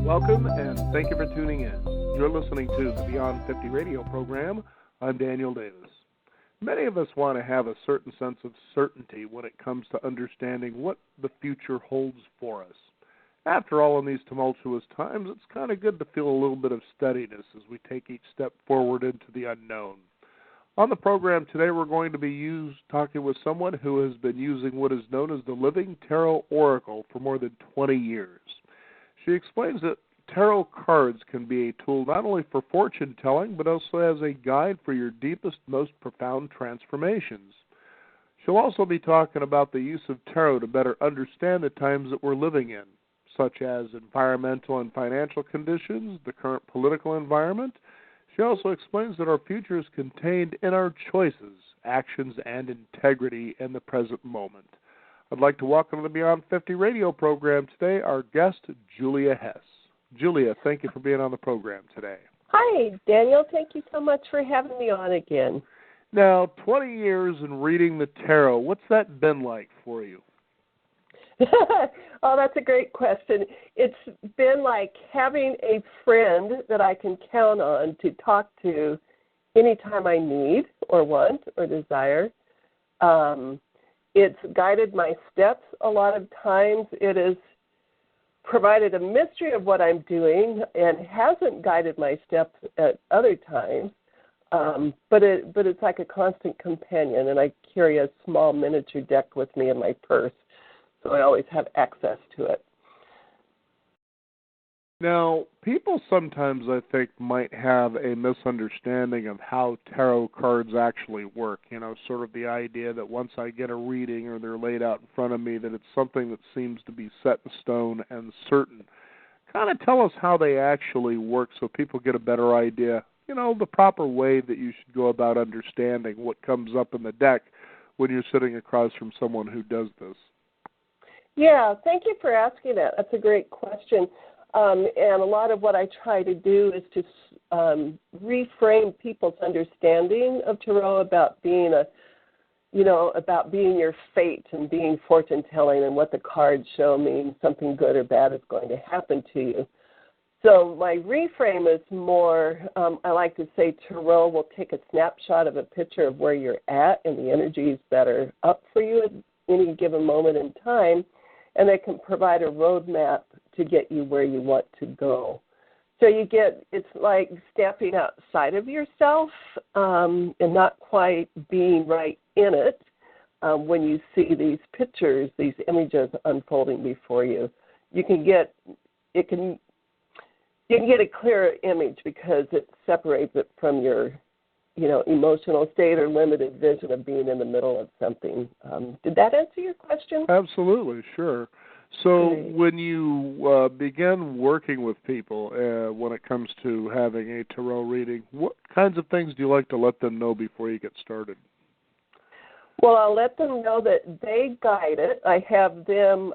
Welcome, and thank you for tuning in. You're listening to the Beyond 50 radio program. I'm Daniel Davis. Many of us want to have a certain sense of certainty when it comes to understanding what the future holds for us. After all, in these tumultuous times, it's kind of good to feel a little bit of steadiness as we take each step forward into the unknown. On the program today, we're going to be talking with someone who has been using what is known as the Living Tarot Oracle for more than 20 years. She explains that tarot cards can be a tool not only for fortune telling, but also as a guide for your deepest, most profound transformations. She'll also be talking about the use of tarot to better understand the times that we're living in, such as environmental and financial conditions, the current political environment. She also explains that our future is contained in our choices, actions, and integrity in the present moment. I'd like to welcome to the Beyond 50 radio program today our guest, Julia Hess. Julia, thank you for being on the program today. Hi, Daniel. Thank you so much for having me on again. Now, 20 years in reading the tarot, what's that been like for you? Oh, that's a great question. It's been like having a friend that I can count on to talk to anytime I need or want or desire. It's guided my steps a lot of times. It has provided a mystery of what I'm doing and hasn't guided my steps at other times. But it's like a constant companion, and I carry a small miniature deck with me in my purse, so I always have access to it. Now, people sometimes, I think, might have a misunderstanding of how tarot cards actually work. You know, sort of the idea that once I get a reading or they're laid out in front of me, that it's something that seems to be set in stone and certain. Kind of tell us how they actually work so people get a better idea, you know, the proper way that you should go about understanding what comes up in the deck when you're sitting across from someone who does this. Yeah, thank you for asking that. That's a great question. And a lot of what I try to do is to reframe people's understanding of tarot about being about being your fate and being fortune telling, and what the cards show means something good or bad is going to happen to you. So my reframe is more, I like to say tarot will take a snapshot of a picture of where you're at and the energies that are up for you at any given moment in time, and they can provide a roadmap to get you where you want to go. So it's like stepping outside of yourself and not quite being right in it when you see these pictures, these images unfolding before you. You can get a clearer image because it separates it from your, emotional state or limited vision of being in the middle of something. Did that answer your question? Absolutely, sure. So Great. when you begin working with people when it comes to having a tarot reading, what kinds of things do you like to let them know before you get started? Well, I'll let them know that they guide it. I have them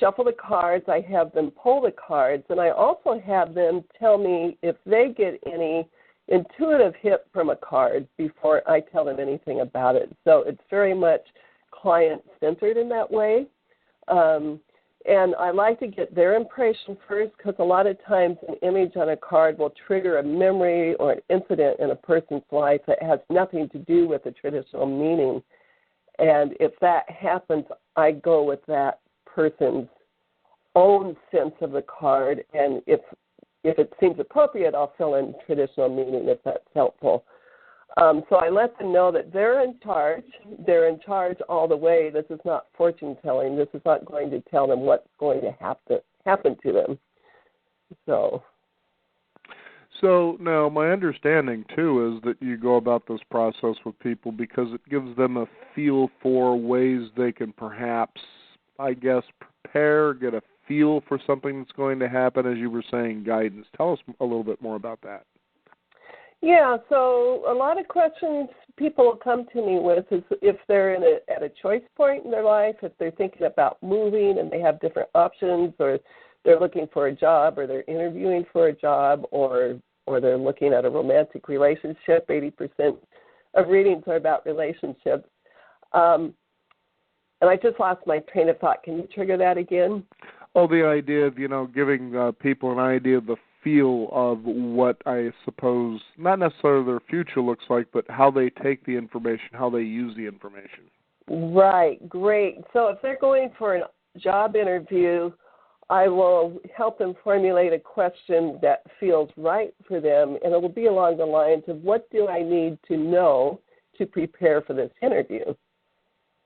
shuffle the cards. I have them pull the cards. And I also have them tell me if they get any intuitive hit from a card before I tell them anything about it. So it's very much client-centered in that way. And I like to get their impression first, because a lot of times an image on a card will trigger a memory or an incident in a person's life that has nothing to do with the traditional meaning. And if that happens, I go with that person's own sense of the card, and if it seems appropriate, I'll fill in traditional meaning if that's helpful. So I let them know that they're in charge. They're in charge all the way. This is not fortune telling. This is not going to tell them what's going to happen to them. So now my understanding, too, is that you go about this process with people because it gives them a feel for ways they can perhaps, I guess, prepare, get a feel for something that's going to happen, as you were saying, guidance. Tell us a little bit more about that. Yeah, so a lot of questions people will come to me with is if they're at a choice point in their life, if they're thinking about moving and they have different options, or they're looking for a job, or they're interviewing for a job, or they're looking at a romantic relationship. 80% of readings are about relationships. And I just lost my train of thought. Can you trigger that again? Oh, the idea of, giving people an idea of the feel of what I suppose, not necessarily their future looks like, but how they take the information, how they use the information. Right, great. So if they're going for a job interview, I will help them formulate a question that feels right for them, and it will be along the lines of, what do I need to know to prepare for this interview?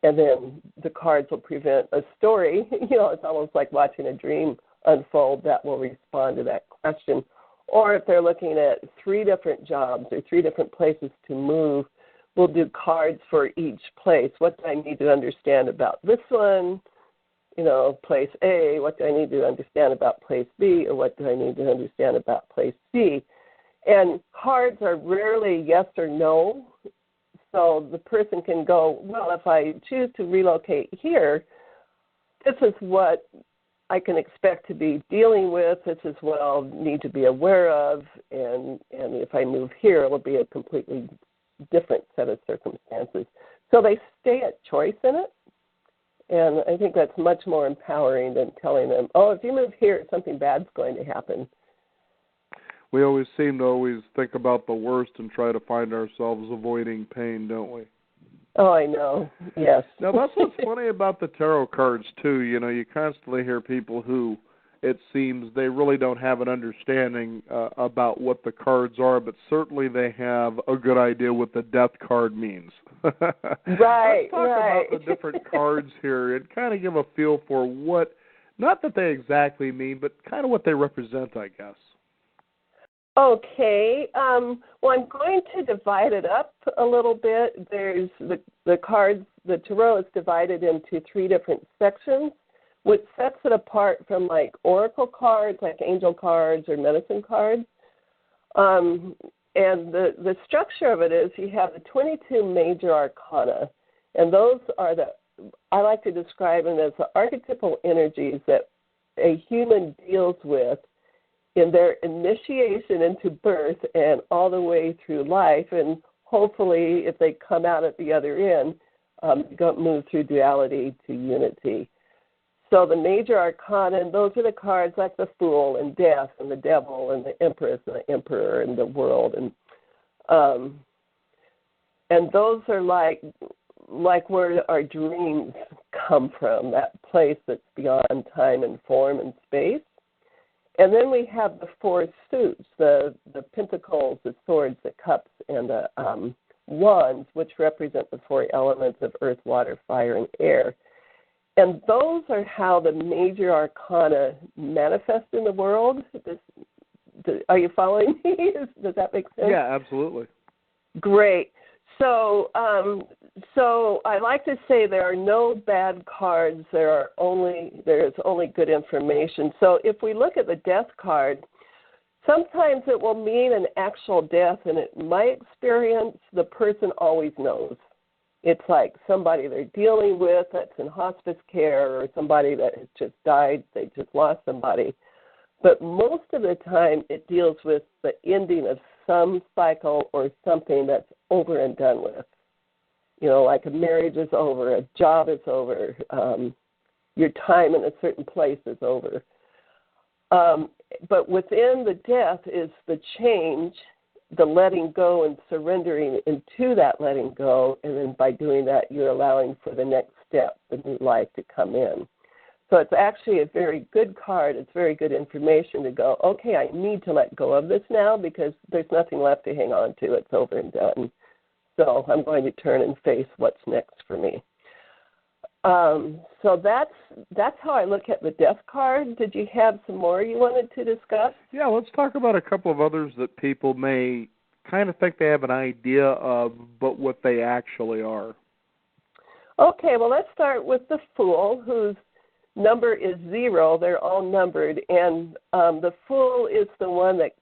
And then the cards will present a story. It's almost like watching a dream unfold that will respond to that question. Or if they're looking at 3 different jobs or 3 different places to move, we'll do cards for each place. What do I need to understand about this one? Place A, what do I need to understand about place B, or what do I need to understand about place C? And cards are rarely yes or no. So the person can go, well, if I choose to relocate here, this is what I can expect to be dealing with. This is what I'll need to be aware of. And if I move here, it will be a completely different set of circumstances. So they stay at choice in it. And I think that's much more empowering than telling them, oh, if you move here, something bad's going to happen. We always seem to think about the worst and try to find ourselves avoiding pain, don't we? Oh, I know. Yes. Now, that's what's funny about the tarot cards, too. You constantly hear people who, it seems, they really don't have an understanding about what the cards are, but certainly they have a good idea what the death card means. Right, Let's talk about the different cards here and kind of give a feel for what, not that they exactly mean, but kind of what they represent, I guess. Okay. Well, I'm going to divide it up a little bit. There's the cards, the tarot is divided into 3 different sections, which sets it apart from like oracle cards, like angel cards or medicine cards. And the structure of it is you have the 22 major arcana, and those are I like to describe them as the archetypal energies that a human deals with in their initiation into birth and all the way through life, and hopefully, if they come out at the other end, move through duality to unity. So the major arcana, and those are the cards like the Fool and Death and the Devil and the Empress and the Emperor and the World, and those are like where our dreams come from, that place that's beyond time and form and space. And then we have the 4 suits, the pentacles, the swords, the cups, and the wands, which represent the 4 elements of earth, water, fire, and air. And those are how the major arcana manifest in the world. Are you following me? Does that make sense? Yeah, absolutely. Great. So I like to say there are no bad cards. There's only good information. So if we look at the death card, sometimes it will mean an actual death, and in my experience, the person always knows. It's like somebody they're dealing with that's in hospice care, or somebody that has just died, they just lost somebody. But most of the time, it deals with the ending of some cycle or something that's over and done with. Like a marriage is over, a job is over, your time in a certain place is over. But within the death is the change, the letting go and surrendering into that letting go, and then by doing that, you're allowing for the next step, the new life to come in. So it's actually a very good card. It's very good information to go, okay, I need to let go of this now because there's nothing left to hang on to. It's over and done. So I'm going to turn and face what's next for me. So that's how I look at the death card. Did you have some more you wanted to discuss? Yeah, let's talk about a couple of others that people may kind of think they have an idea of, but what they actually are. Okay, well, let's start with the Fool, whose number is 0. They're all numbered, and the Fool is the one that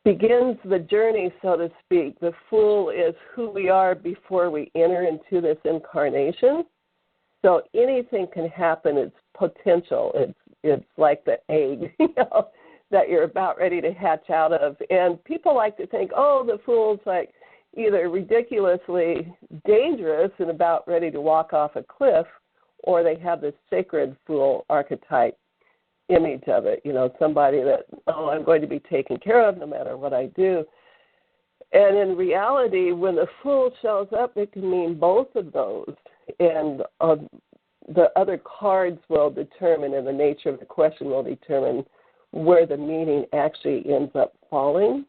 begins the journey, so to speak. The Fool is who we are before we enter into this incarnation. So anything can happen. It's potential. It's like the egg, that you're about ready to hatch out of. And people like to think, oh, the Fool's like either ridiculously dangerous and about ready to walk off a cliff, or they have this sacred fool archetype image of it, somebody that, oh, I'm going to be taken care of no matter what I do. And in reality, when the fool shows up, it can mean both of those. And the other cards will determine, and the nature of the question will determine where the meaning actually ends up falling.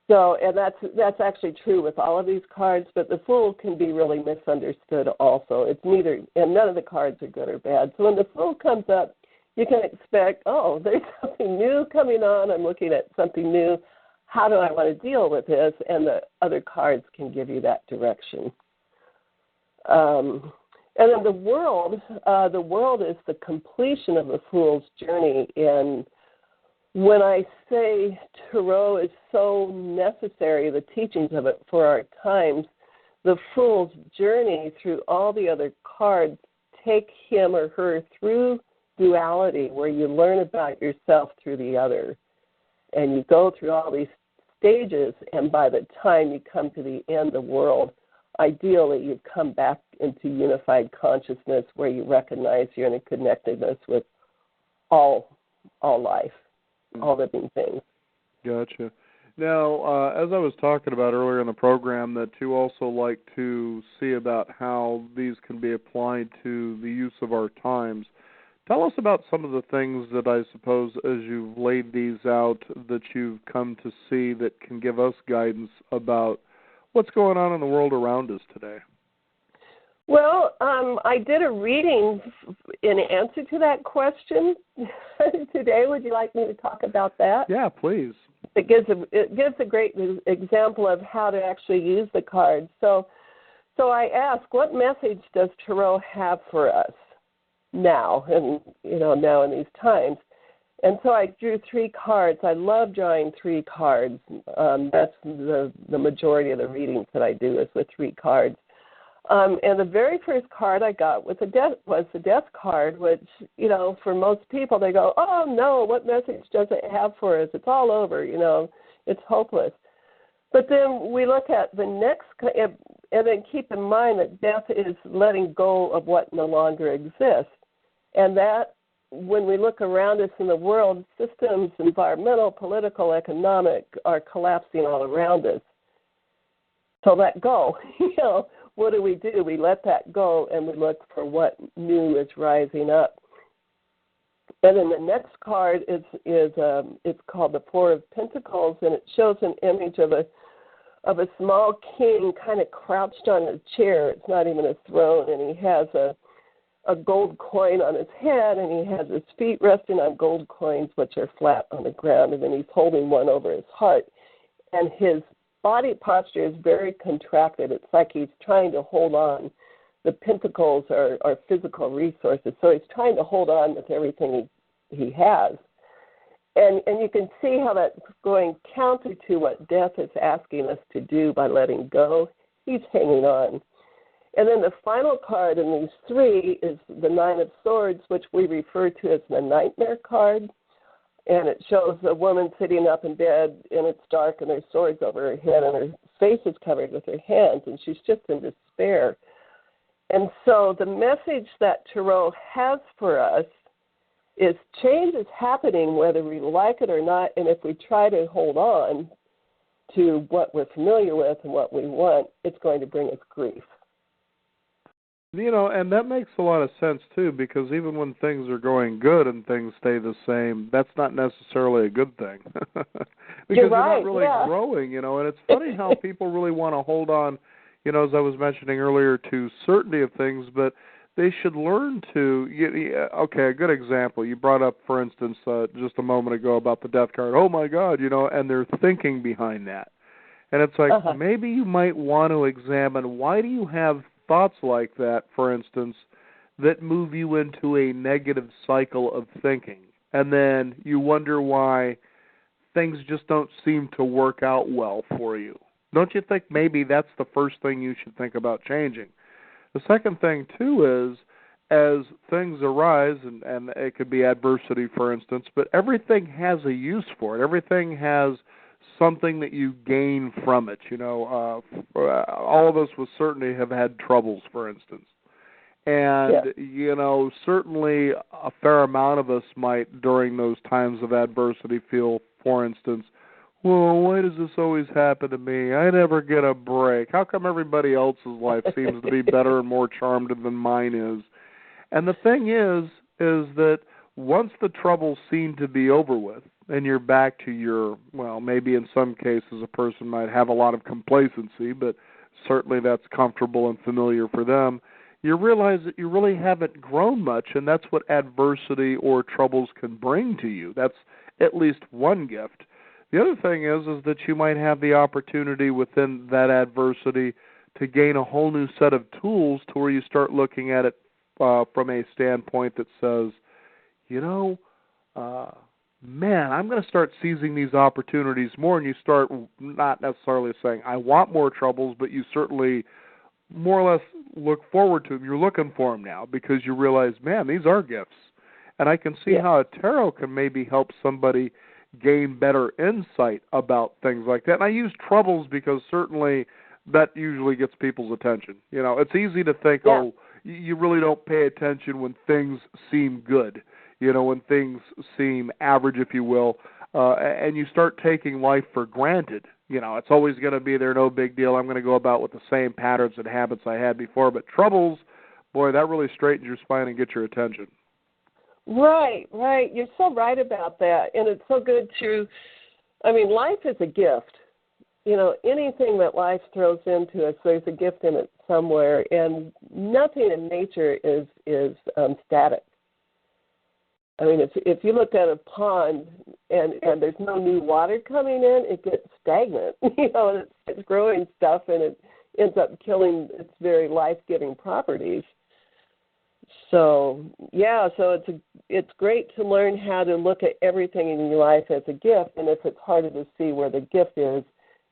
So, and that's actually true with all of these cards, but the Fool can be really misunderstood also. It's neither, and none of the cards are good or bad. So when the Fool comes up, you can expect, oh, there's something new coming on. I'm looking at something new. How do I want to deal with this? And the other cards can give you that direction. And then the world is the completion of the Fool's journey. And when I say Tarot is so necessary, the teachings of it for our times, the Fool's journey through all the other cards take him or her through duality, where you learn about yourself through the other. And you go through all these stages, and by the time you come to the end of the world, ideally you come back into unified consciousness where you recognize you're in a connectedness with all life. All living things. Gotcha. Now, as I was talking about earlier in the program, that you also like to see about how these can be applied to the use of our times. Tell us about some of the things that I suppose, as you've laid these out, that you've come to see that can give us guidance about what's going on in the world around us today. Well, I did a reading in answer to that question today. Would you like me to talk about that? Yeah, please. It gives a great example of how to actually use the cards. So I asked, what message does Tarot have for us now, and now in these times? And so I drew 3 cards. I love drawing 3 cards. That's the majority of the readings that I do is with 3 cards. And the very first card I got was the death card, which, for most people, they go, oh, no, what message does it have for us? It's all over, it's hopeless. But then we look at the next, and then keep in mind that death is letting go of what no longer exists. And that, when we look around us in the world, systems, environmental, political, economic, are collapsing all around us. So let go, What do? We let that go, and we look for what new is rising up. And then the next card is it's called the Four of Pentacles, and it shows an image of a small king kind of crouched on a chair. It's not even a throne, and he has a gold coin on his head, and he has his feet resting on gold coins, which are flat on the ground, and then he's holding one over his heart, and his body posture is very contracted. It's like he's trying to hold on. The pentacles are physical resources, so he's trying to hold on with everything he has. And you can see how that's going counter to what death is asking us to do by letting go. He's hanging on. And then the final card in these 3 is the Nine of Swords, which we refer to as the Nightmare card. And it shows a woman sitting up in bed, and it's dark, and there's swords over her head, and her face is covered with her hands, and she's just in despair. And so the message that Tarot has for us is change is happening whether we like it or not, and if we try to hold on to what we're familiar with and what we want, it's going to bring us grief. And that makes a lot of sense, too, because even when things are going good and things stay the same, that's not necessarily a good thing. Because you're not really growing, and it's funny how people really want to hold on, as I was mentioning earlier, to certainty of things, but they should learn to, okay, a good example. You brought up, for instance, just a moment ago about the death card. Oh, my God, and they're thinking behind that. And it's like, maybe you might want to examine, why do you have thoughts like that, for instance, that move you into a negative cycle of thinking, and then you wonder why things just don't seem to work out well for you. Don't you think maybe that's the first thing you should think about changing? The second thing, too, is as things arise, and it could be adversity, for instance, but everything has a use for it. Everything has something that you gain from it. All of us with certainty have had troubles, for instance. And, certainly a fair amount of us might, during those times of adversity, feel, for instance, well, why does this always happen to me? I never get a break. How come everybody else's life seems to be better and more charmed than mine is? And the thing is that once the troubles seem to be over with, and you're back to your, well, maybe in some cases a person might have a lot of complacency, but certainly that's comfortable and familiar for them, you realize that you really haven't grown much, and that's what adversity or troubles can bring to you. That's at least one gift. The other thing is that you might have the opportunity within that adversity to gain a whole new set of tools to where you start looking at it from a standpoint that says, man, I'm going to start seizing these opportunities more, and you start not necessarily saying, I want more troubles, but you certainly more or less look forward to them. You're looking for them now because you realize, man, these are gifts. And I can see how a tarot can maybe help somebody gain better insight about things like that. And I use troubles because certainly that usually gets people's attention. It's easy to think, oh, you really don't pay attention when things seem good, when things seem average, if you will, and you start taking life for granted. It's always going to be there, no big deal. I'm going to go about with the same patterns and habits I had before. But troubles, boy, that really straightens your spine and gets your attention. Right. You're so right about that. And it's so good life is a gift. Anything that life throws into us, there's a gift in it somewhere. And nothing in nature is static. If you looked at a pond and there's no new water coming in, it gets stagnant, and it's growing stuff and it ends up killing its very life-giving properties. So it's great to learn how to look at everything in your life as a gift, and if it's harder to see where the gift is,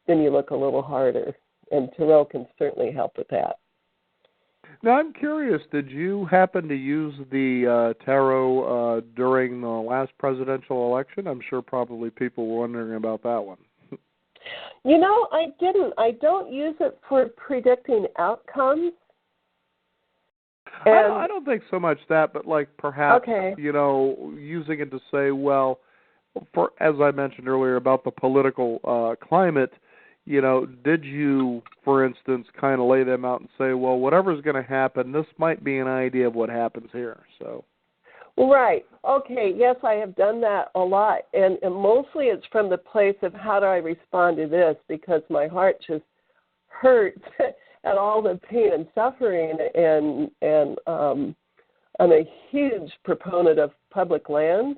then you look a little harder, and tarot can certainly help with that. Now, I'm curious, did you happen to use the tarot during the last presidential election? I'm sure probably people were wondering about that one. I didn't. I don't use it for predicting outcomes. I don't think so much that, but perhaps, using it to say, well, as I mentioned earlier about the political climate, did you, for instance, kind of lay them out and say, well, whatever's going to happen, this might be an idea of what happens here. So, right. Okay. Yes, I have done that a lot, and mostly it's from the place of how do I respond to this, because my heart just hurts at all the pain and suffering, and I'm a huge proponent of public lands.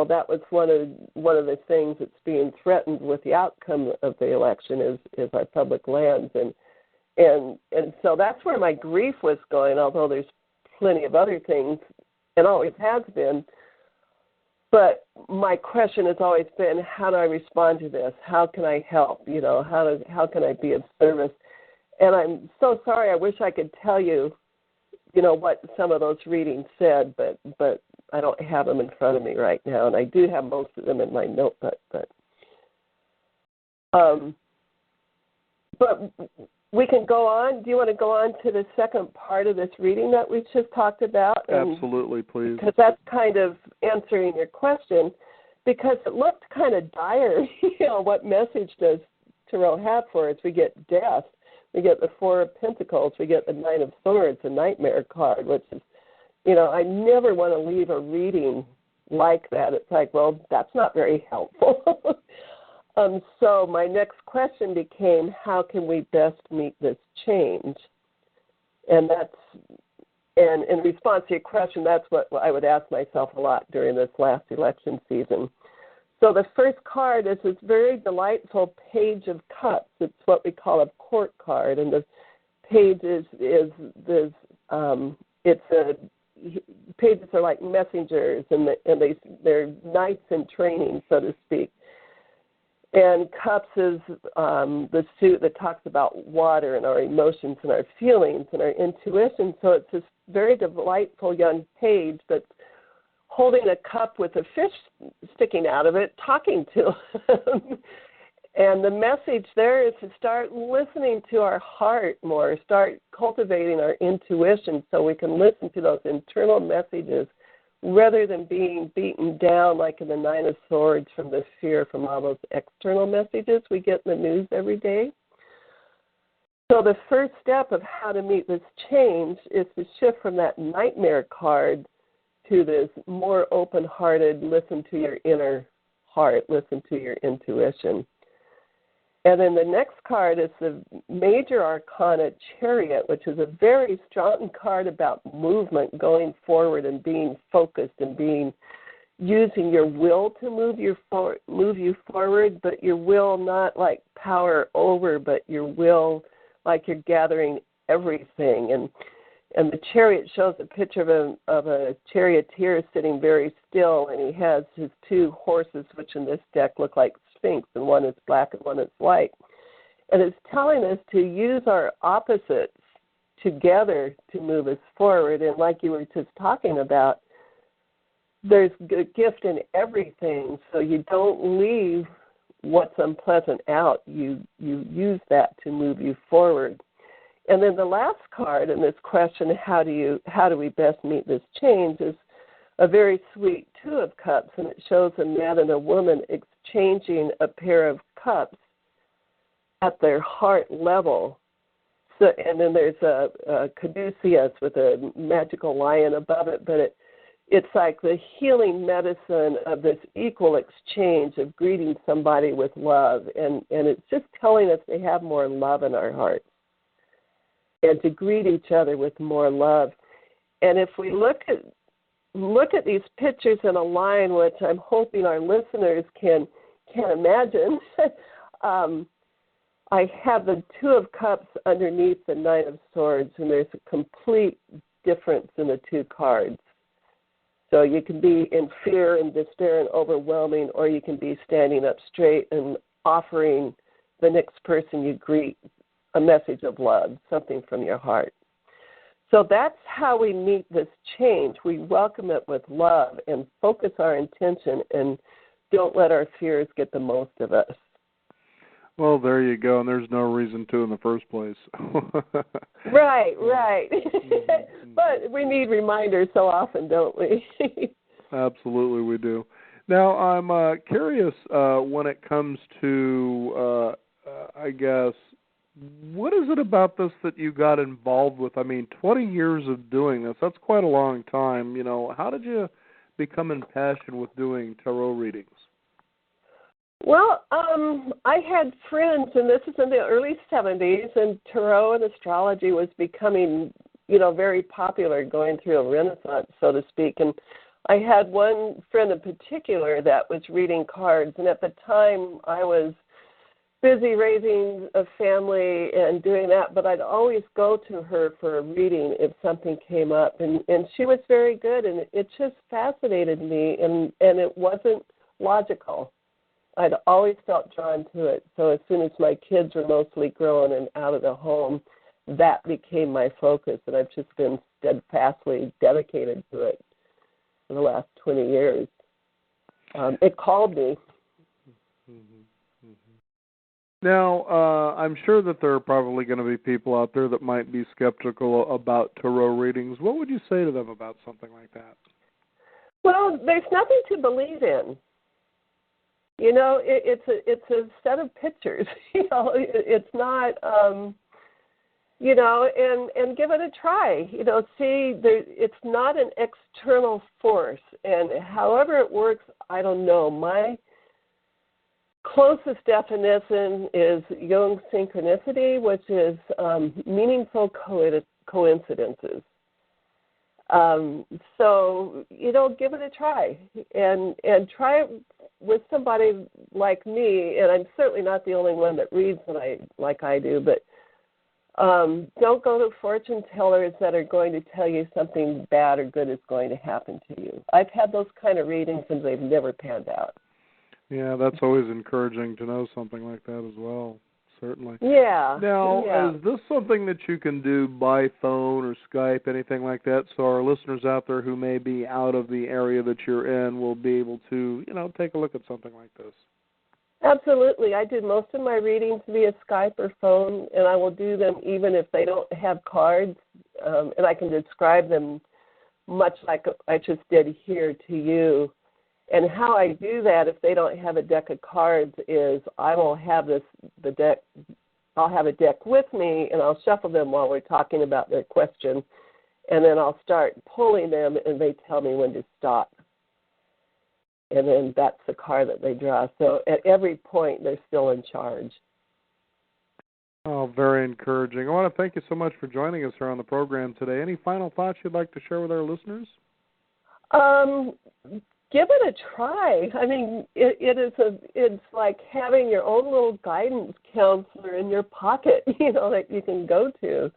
That was one of the things that's being threatened with the outcome of the election is our public lands, and so that's where my grief was going. Although there's plenty of other things, and always has been, but my question has always been, how do I respond to this? How can I help? How can I be of service? And I'm so sorry. I wish I could tell you, what some of those readings said, but I don't have them in front of me right now, and I do have most of them in my notebook. But we can go on. Do you want to go on to the second part of this reading that we just talked about? Absolutely, please. Because that's kind of answering your question, because it looked kind of dire. What message does tarot have for us? We get death. We get the Four of Pentacles. We get the Nine of Swords, a nightmare card, which is, I never want to leave a reading like that. It's like, well, that's not very helpful. So my next question became, how can we best meet this change? And in response to your question, that's what I would ask myself a lot during this last election season. So the first card is this very delightful Page of Cups. It's what we call a court card, and the page pages are like messengers, and they're knights in training, so to speak. And cups is the suit that talks about water and our emotions and our feelings and our intuition. So it's this very delightful young page that's holding a cup with a fish sticking out of it, talking to him. And the message there is to start listening to our heart more, start cultivating our intuition so we can listen to those internal messages rather than being beaten down like in the Nine of Swords from the fear from all those external messages we get in the news every day. So the first step of how to meet this change is to shift from that nightmare card to this more open-hearted, listen to your inner heart, listen to your intuition. And then the next card is the Major Arcana Chariot, which is a very strong card about movement, going forward and being focused and using your will to move you forward, but your will not like power over, but your will like you're gathering everything. And the chariot shows a picture of a charioteer sitting very still, and he has his two horses, which in this deck look like Sphinx, and one is black and one is white. And it's telling us to use our opposites together to move us forward. And like you were just talking about, there's a gift in everything, so you don't leave what's unpleasant out. You use that to move you forward. And then the last card in this question, how do we best meet this change, is a very sweet Two of Cups, and it shows a man and a woman exchanging a pair of cups at their heart level. So, and then there's a caduceus with a magical lion above it, but it's like the healing medicine of this equal exchange of greeting somebody with love, and it's just telling us to have more love in our hearts and to greet each other with more love. And if we look at these pictures in a line, which I'm hoping our listeners can imagine, I have the Two of Cups underneath the Nine of Swords, and there's a complete difference in the two cards. So you can be in fear and despair and overwhelming, or you can be standing up straight and offering the next person you greet a message of love, something from your heart. So that's how we meet this change. We welcome it with love and focus our intention and don't let our fears get the most of us. Well, there you go, and there's no reason to in the first place. Right. But we need reminders so often, don't we? Absolutely, we do. Now, I'm curious when it comes to, I guess, what is it about this that you got involved with? I mean, 20 years of doing this, that's quite a long time. You know, how did you become impassioned with doing tarot readings? Well, I had friends, and this is in the early 70s, and tarot and astrology was becoming, very popular, going through a renaissance, so to speak. And I had one friend in particular that was reading cards, and at the time I was busy raising a family and doing that, but I'd always go to her for a reading if something came up, and she was very good, and it just fascinated me, and it wasn't logical. I'd always felt drawn to it, so as soon as my kids were mostly grown and out of the home, that became my focus, and I've just been steadfastly dedicated to it for the last 20 years. It called me. Now, I'm sure that there are probably going to be people out there that might be skeptical about tarot readings. What would you say to them about something like that? Well, there's nothing to believe in. It's a set of pictures. It's not, and give it a try. It's not an external force, and however it works, I don't know. My closest definition is Jung's synchronicity, which is meaningful coincidences. So, give it a try and try it with somebody like me, and I'm certainly not the only one that reads like I do, but don't go to fortune tellers that are going to tell you something bad or good is going to happen to you. I've had those kind of readings and they've never panned out. Yeah, that's always encouraging to know something like that as well, certainly. Yeah. Now, is this something that you can do by phone or Skype, anything like that, so our listeners out there who may be out of the area that you're in will be able to, take a look at something like this? Absolutely. I do most of my readings via Skype or phone, and I will do them even if they don't have cards, and I can describe them much like I just did here to you. And how I do that if they don't have a deck of cards is I will have the deck. I'll have a deck with me, and I'll shuffle them while we're talking about their question, and then I'll start pulling them, and they tell me when to stop. And then that's the card that they draw. So at every point, they're still in charge. Oh, very encouraging. I want to thank you so much for joining us here on the program today. Any final thoughts you'd like to share with our listeners? Give it a try. I mean, it's like having your own little guidance counselor in your pocket, that you can go to.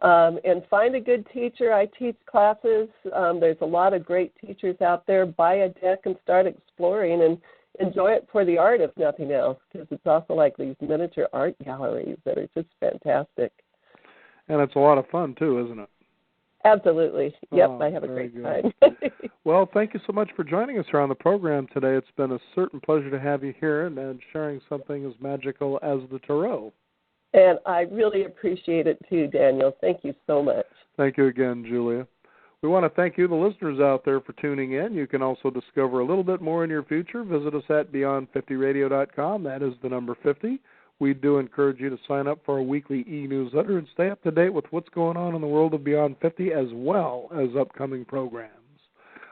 And find a good teacher. I teach classes. There's a lot of great teachers out there. Buy a deck and start exploring and enjoy it for the art, if nothing else, because it's also like these miniature art galleries that are just fantastic. And it's a lot of fun, too, isn't it? Absolutely. Yep, Oh, I have a great good. time. Well, thank you so much for joining us here on the program today. It's been a certain pleasure to have you here and sharing something as magical as the tarot. And I really appreciate it, too, Daniel. Thank you so much. Thank you again, Julia. We want to thank you, the listeners out there, for tuning in. You can also discover a little bit more in your future. Visit us at beyond50radio.com. That is the number 50. We do encourage you to sign up for our weekly e-newsletter and stay up to date with what's going on in the world of Beyond 50 as well as upcoming programs.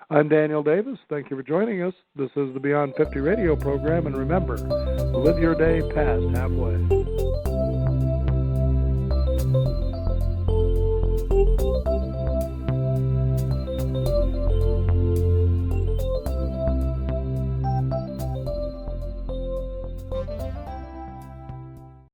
I'm Daniel Davis. Thank you for joining us. This is the Beyond 50 radio program. And remember, live your day past halfway.